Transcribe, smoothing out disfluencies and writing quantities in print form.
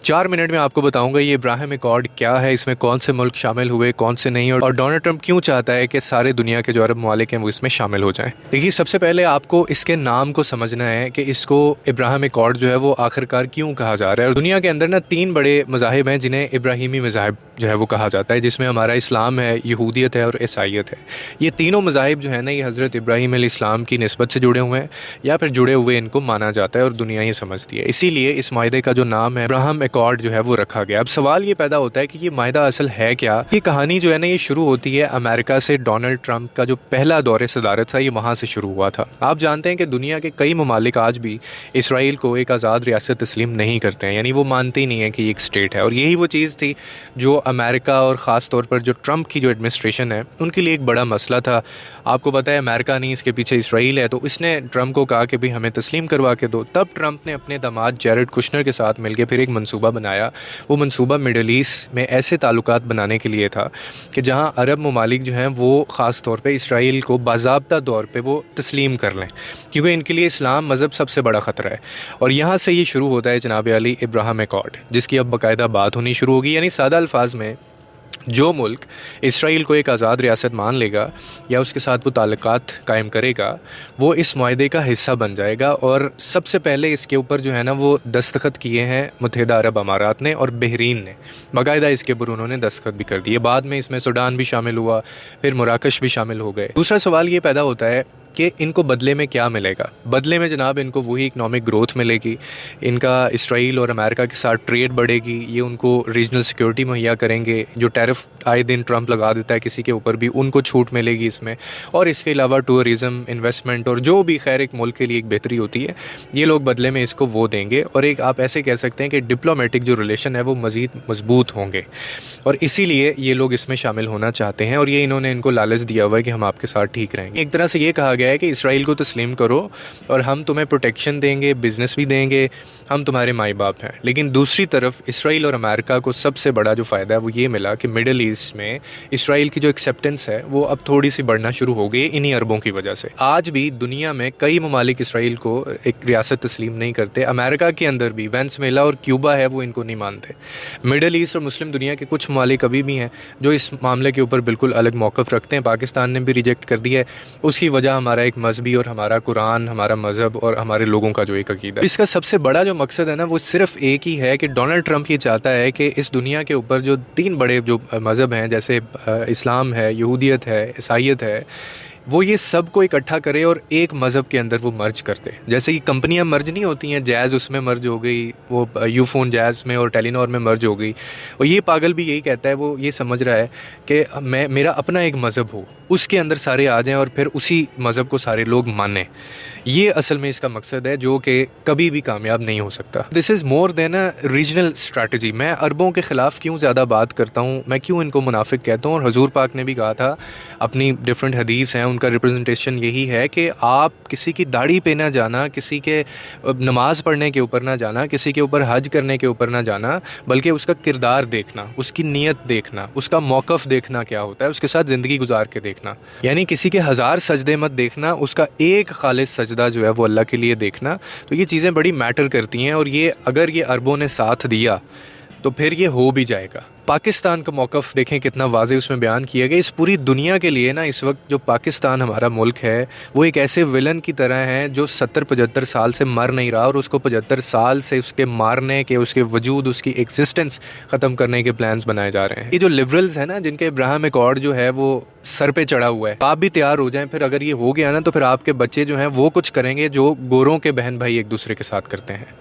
4 minute में आपको बताऊंगा ये इब्राहिम एकॉर्ड क्या है, इसमें कौन से मुल्क शामिल हुए, कौन से नहीं, और डोनाल्ड ट्रंप क्यों चाहता है कि सारे दुनिया के जो अरब ममालिक हैं वो इसमें शामिल हो जाएं। देखिए, सबसे पहले आपको इसके नाम को समझना है कि इसको इब्राहिम एकॉर्ड जो है वो आखिरकार क्यों कहा जा रहा है। और दुनिया के अंदर ना 3 बड़े मज़ाहिब हैं जिन्हें इब्राहिमी मज़ाहिब जो है वो कहा जाता है, जिसमें हमारा इस्लाम है, यहूदियत है और ईसाईयत है। ये तीनों मज़ाहिब जो है ना, ये हज़रत इब्राहीम अलैहिस्सलाम की निस्बत से जुड़े हुए हैं या फिर जुड़े हुए इनको माना जाता है और दुनिया ये समझती है। इसीलिए इस माहिदे का जो नाम है इब्राहिम एकॉर्ड जो है वो रखा गया। अब सवाल ये पैदा होता है कि ये माहिदा असल है क्या। ये कहानी जो है ना, ये शुरू होती है अमेरिका से। डोनाल्ड ट्रंप का जो पहला दौरे सदारत था ये वहाँ से शुरू हुआ था। आप जानते हैं कि दुनिया के कई ममालिक आज भी इसराइल को एक आज़ाद रियासत तस्लीम नहीं करते हैं, यानी वो मानते ही नहीं है कि ये एक स्टेट है। और यही वो चीज़ थी जो अमेरिका और ख़ास तौर पर जो ट्रंप की जो एडमिनिस्ट्रेशन है उनके लिए एक बड़ा मसला था। आपको पता है अमेरिका नहीं, इसके पीछे इसराइल है, तो इसने ट्रंप को कहा कि भाई हमें तस्लीम करवा के दो। तब ट्रंप ने अपने दामाद जैरेड कुशनर के साथ मिलकर फिर एक मंसूबा बनाया। वो मंसूबा मिडल ईस्ट में ऐसे ताल्लुकात बनाने के लिए था कि जहाँ अरब ममालिक जो हैं वो ख़ास तौर पर इसराइल को बाज़ाब्ता तौर पर वो तस्लीम कर लें, क्योंकि इनके लिए इस्लाम मज़हब सबसे बड़ा ख़तरा है। और यहाँ से ये शुरू होता है जनाब अली इब्राहिम एकॉर्ड, जिसकी अब बाकायदा बात होनी शुरू होगी। यानी सादा अल्फाज में जो मुल्क इसराइल को एक आज़ाद रियासत मान लेगा या उसके साथ वो ताल्लुकात कायम करेगा, वो इस मुआहदे का हिस्सा बन जाएगा। और सबसे पहले इसके ऊपर जो है ना वो दस्तखत किए हैं मुत्तहिदा अरब अमारात ने और बहरीन ने, बाकायदा इसके ऊपर उन्होंने दस्तखत भी कर दिए। बाद में इसमें सूडान भी शामिल हुआ, फिर मराकश भी शामिल हो गए। दूसरा सवाल ये पैदा होता है कि इनको बदले में क्या मिलेगा। बदले में जनाब इनको वही इकनॉमिक ग्रोथ मिलेगी, इनका इसराइल और अमेरिका के साथ ट्रेड बढ़ेगी, ये उनको रीजनल सिक्योरिटी मुहैया करेंगे। जो टैरिफ आए दिन ट्रंप लगा देता है किसी के ऊपर भी, उनको छूट मिलेगी इसमें। और इसके अलावा टूरिज़म, इन्वेस्टमेंट और जो भी खैर एक मुल्क के लिए एक बेहतरी होती है, ये लोग बदले में इसको वो देंगे। और एक आप ऐसे कह सकते हैं कि डिप्लोमेटिक जो रिलेशन है वो मज़ीद मजबूत होंगे, और इसीलिए ये लोग इसमें शामिल होना चाहते हैं। और ये इन्होंने इनको लालच दिया हुआ है कि हम आपके साथ ठीक रहेंगे। एक तरह से ये कहा गया है कि इसराइल को तस्लीम करो और हम तुम्हें प्रोटेक्शन देंगे, बिज़नेस भी देंगे, हम तुम्हारे माई बाप हैं। लेकिन दूसरी तरफ इसराइल और अमेरिका को सबसे बड़ा जो फ़ायदा है वो ये मिला कि मिडल ईस्ट में इसराइल की जो एक्सेप्टेंस है वो अब थोड़ी सी बढ़ना शुरू हो गई इन्हीं अरबों की वजह से। आज भी दुनिया में कई ममालिक इसराइल को एक रियासत तस्लीम नहीं करते। अमेरिका के अंदर भी वेनेज़ुएला और क्यूबा है, वो इनको नहीं मानते। मिडल ईस्ट और मुस्लिम दुनिया के कुछ ममालिक अभी भी हैं जो इस मामले के ऊपर बिल्कुल अलग मौक़िफ़ रखते हैं। पाकिस्तान ने भी रिजेक्ट कर दिया है। उसकी वजह हमारा एक मजहबी और हमारा कुरान, हमारा मज़हब और हमारे लोगों का जो एक अकीदा है। इसका सबसे बड़ा जो मकसद है ना वो सिर्फ एक ही है कि डोनाल्ड ट्रंप ये चाहता है कि इस दुनिया के ऊपर जो 3 बड़े जो मज़हब हैं, जैसे इस्लाम है, यहूदियत है, ईसाईयत है, वो ये सब को इकट्ठा करे और एक मज़हब के अंदर वो मर्ज करते। जैसे कि कंपनियां मर्ज नहीं होती हैं, जैज़ उसमें मर्ज हो गई, वो यूफोन जैज़ में और टेलीनॉर में मर्ज हो गई। और ये पागल भी यही कहता है, वो ये समझ रहा है कि मेरा अपना एक मज़हब हो, उसके अंदर सारे आ जाएं और फिर उसी मज़हब को सारे लोग मानें। ये असल में इसका मकसद है जो कि कभी भी कामयाब नहीं हो सकता। This is more than a regional strategy. मैं अरबों के ख़िलाफ़ क्यों ज़्यादा बात करता हूँ, मैं क्यों इनको मुनाफिक कहता हूँ। और हजूर पाक ने भी कहा था, अपनी डिफरेंट हदीस हैं उनका रिप्रेजेंटेशन यही है कि आप किसी की दाढ़ी पे ना जाना, किसी के नमाज़ पढ़ने के ऊपर ना जाना, किसी के ऊपर हज करने के ऊपर ना जाना, बल्कि उसका किरदार देखना, उसकी नीयत देखना, उसका मौक़िफ़ देखना क्या होता है, उसके साथ ज़िंदगी गुजार के देखना। यानी किसी के 1000 सजदे मत देखना, उसका एक खालिस सजदा जो है वो अल्लाह के लिए देखना। तो ये चीज़ें बड़ी मैटर करती हैं। और ये अगर ये अरबों ने साथ दिया तो फिर ये हो भी जाएगा। पाकिस्तान का मौक़िफ़ देखें कितना वाज़े उसमें बयान किया गया। इस पूरी दुनिया के लिए ना इस वक्त जो पाकिस्तान हमारा मुल्क है वो एक ऐसे विलन की तरह है जो 70-75 साल से मर नहीं रहा, और उसको 75 साल से उसके मारने के, उसके वजूद, उसकी एग्जिस्टेंस ख़त्म करने के प्लान्स बनाए जा रहे हैं। ये जो लिबरल्स हैं ना, जिनके इब्राहिम एकॉर्ड जो है वो सर पे चढ़ा हुआ है, आप भी तैयार हो जाएं। फिर अगर ये हो गया ना तो फिर आपके बच्चे जो हैं वो कुछ करेंगे जो गोरों के बहन भाई एक दूसरे के साथ करते हैं।